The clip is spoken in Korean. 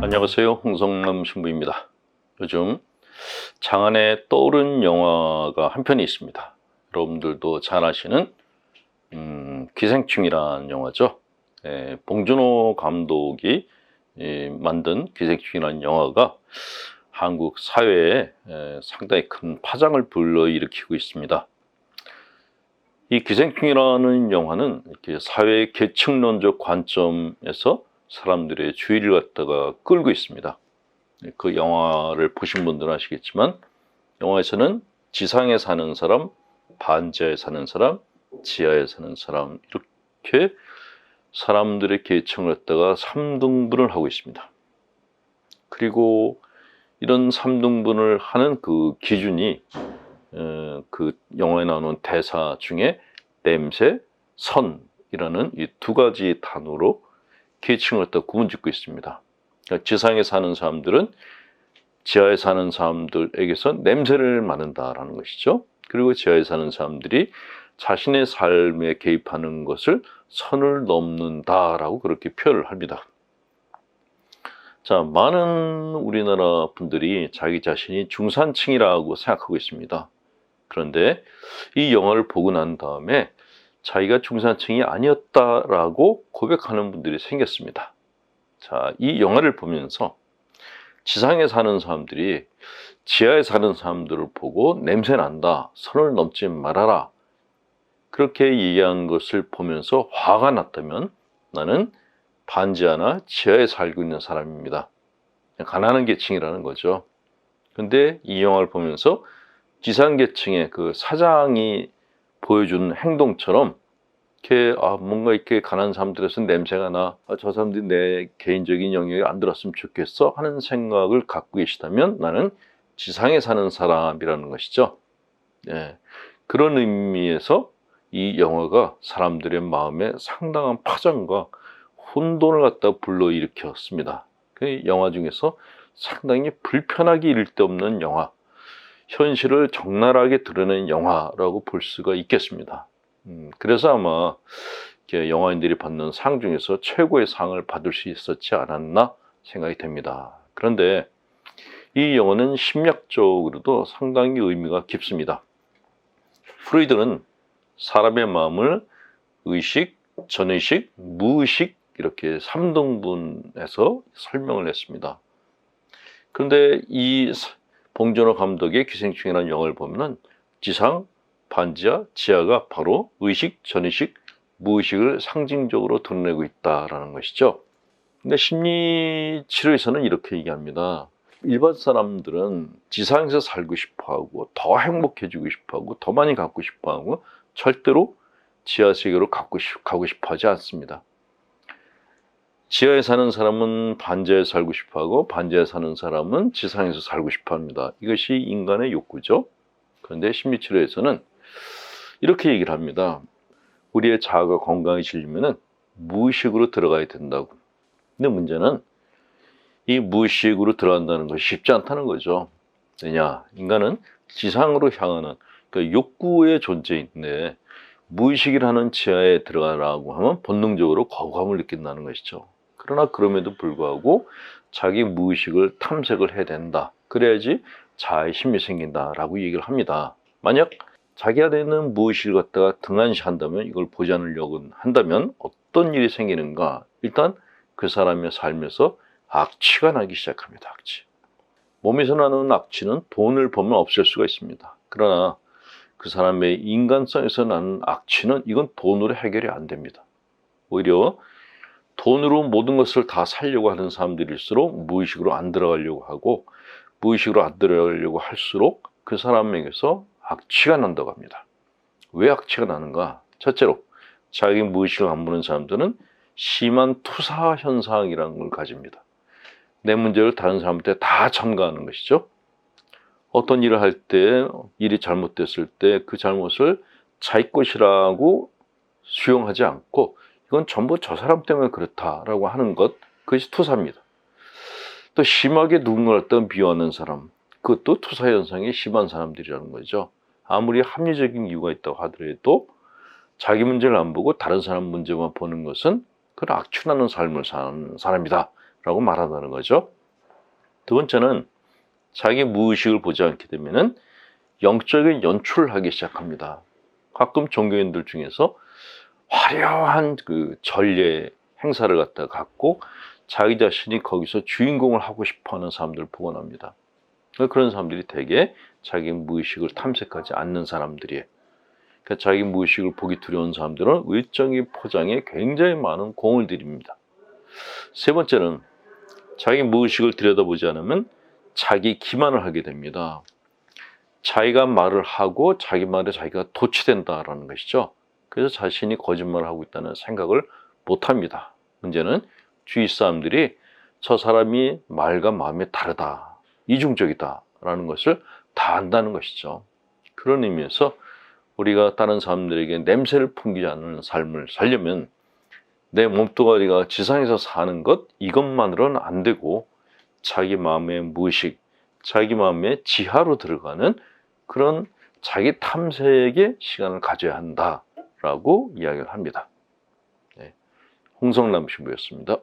안녕하세요. 홍성남 신부입니다. 요즘 장안에 떠오른 영화가 한 편이 있습니다. 여러분들도 잘 아시는 기생충이라는 영화죠. 봉준호 감독이 만든 기생충이라는 영화가 한국 사회에 상당히 큰 파장을 불러일으키고 있습니다. 이 기생충이라는 영화는 이렇게 사회 계층론적 관점에서 사람들의 주의를 갖다가 끌고 있습니다. 그 영화를 보신 분들은 아시겠지만 영화에서는 지상에 사는 사람, 반지하에 사는 사람, 지하에 사는 사람 이렇게 사람들의 계층을 갖다가 3등분을 하고 있습니다. 그리고 이런 3등분을 하는 그 기준이 그 영화에 나오는 대사 중에 냄새, 선이라는 이 두 가지 단어로 계층을 갖다 구분짓고 있습니다. 그러니까 지상에 사는 사람들은 지하에 사는 사람들에게서 냄새를 맡는다라는 것이죠. 그리고 지하에 사는 사람들이 자신의 삶에 개입하는 것을 선을 넘는다라고 그렇게 표현을 합니다. 자, 많은 우리나라 분들이 자기 자신이 중산층이라고 생각하고 있습니다. 그런데 이 영화를 보고 난 다음에 자기가 중산층이 아니었다라고 고백하는 분들이 생겼습니다. 자, 이 영화를 보면서 지상에 사는 사람들이 지하에 사는 사람들을 보고 냄새 난다, 선을 넘지 말아라 그렇게 얘기한 것을 보면서 화가 났다면 나는 반지하나 지하에 살고 있는 사람입니다. 가난한 계층이라는 거죠. 근데 이 영화를 보면서 지상계층의 그 사장이 보여주는 행동처럼 이렇게 뭔가 이렇게 가난한 사람들에서 냄새가 나, 저 사람들이 내 개인적인 영역에 안 들었으면 좋겠어 하는 생각을 갖고 계시다면 나는 지상에 사는 사람이라는 것이죠. 그런 의미에서 이 영화가 사람들의 마음에 상당한 파장과 혼돈을 갖다 불러일으켰습니다. 그 영화 중에서 상당히 불편하기 이를 데 없는 영화, 현실을 적나라하게 드러낸 영화라고 볼 수가 있겠습니다. 그래서 아마 영화인들이 받는 상 중에서 최고의 상을 받을 수 있었지 않았나 생각이 됩니다. 그런데 이 영화는 심리학적으로도 상당히 의미가 깊습니다. 프로이드는 사람의 마음을 의식, 전의식, 무의식 이렇게 3등분해서 설명을 했습니다. 그런데 이 봉준호 감독의 기생충이라는 영화를 보면은 지상, 반지하, 지하가 바로 의식, 전의식, 무의식을 상징적으로 드러내고 있다라는 것이죠. 근데 심리치료에서는 이렇게 얘기합니다. 일반 사람들은 지상에서 살고 싶어하고 더 행복해지고 싶어하고 더 많이 갖고 싶어하고 절대로 지하 세계로 가고 싶어 하지 않습니다. 지하에 사는 사람은 반지하에 살고 싶어하고 반지하에 사는 사람은 지상에서 살고 싶어합니다. 이것이 인간의 욕구죠. 그런데 심리치료에서는 이렇게 얘기를 합니다. 우리의 자아가 건강해지려면 무의식으로 들어가야 된다고. 근데 문제는 이 무의식으로 들어간다는 것이 쉽지 않다는 거죠. 왜냐? 인간은 지상으로 향하는 그러니까 욕구의 존재인데 무의식이라는 지하에 들어가라고 하면 본능적으로 거부감을 느낀다는 것이죠. 그러나 그럼에도 불구하고 자기 무의식을 탐색을 해야 된다. 그래야지 자아의 힘이 생긴다라고 얘기를 합니다. 만약 자기 안에 있는 무의식을 갖다가 등한시한다면 이걸 보지 않으려고 한다면 어떤 일이 생기는가? 일단 그 사람의 삶에서 악취가 나기 시작합니다. 악취. 몸에서 나는 악취는 돈을 벌면 없앨 수가 있습니다. 그러나 그 사람의 인간성에서 나는 악취는 이건 돈으로 해결이 안 됩니다. 오히려 돈으로 모든 것을 다 살려고 하는 사람들일수록 무의식으로 안 들어가려고 하고 무의식으로 안 들어가려고 할수록 그 사람에게서 악취가 난다고 합니다. 왜 악취가 나는가? 첫째로 자기 무의식을 안 보는 사람들은 심한 투사 현상이라는 걸 가집니다. 내 문제를 다른 사람한테 다 첨가하는 것이죠. 어떤 일을 할 때 일이 잘못됐을 때 그 잘못을 자기 것이라고 수용하지 않고 이건 전부 저 사람 때문에 그렇다라고 하는 것, 그것이 투사입니다. 또 심하게 누군가를 어떤 비유하는 사람, 그것도 투사 현상이 심한 사람들이라는 거죠. 아무리 합리적인 이유가 있다고 하더라도 자기 문제를 안 보고 다른 사람 문제만 보는 것은 그런 악취나는 삶을 사는 사람이다 라고 말한다는 거죠. 두 번째는 자기 무의식을 보지 않게 되면은 영적인 연출을 하기 시작합니다. 가끔 종교인들 중에서 화려한 그 전례 행사를 갖고 자기 자신이 거기서 주인공을 하고 싶어하는 사람들을 보곤 합니다. 그런 사람들이 대개 자기 무의식을 탐색하지 않는 사람들이에요. 그러니까 자기 무의식을 보기 두려운 사람들은 의적인 포장에 굉장히 많은 공을 들입니다. 세 번째는 자기 무의식을 들여다보지 않으면 자기 기만을 하게 됩니다. 자기가 말을 하고 자기 말에 자기가 도취된다라는 것이죠. 그래서 자신이 거짓말을 하고 있다는 생각을 못합니다. 문제는 주위 사람들이 저 사람이 말과 마음이 다르다, 이중적이다라는 것을 다 안다는 것이죠. 그런 의미에서 우리가 다른 사람들에게 냄새를 풍기지 않는 삶을 살려면 내 몸뚱아리가 지상에서 사는 것, 이것만으로는 안 되고 자기 마음의 무의식, 자기 마음의 지하로 들어가는 그런 자기 탐색의 시간을 가져야 한다라고 이야기를 합니다. 네. 홍성남 신부였습니다.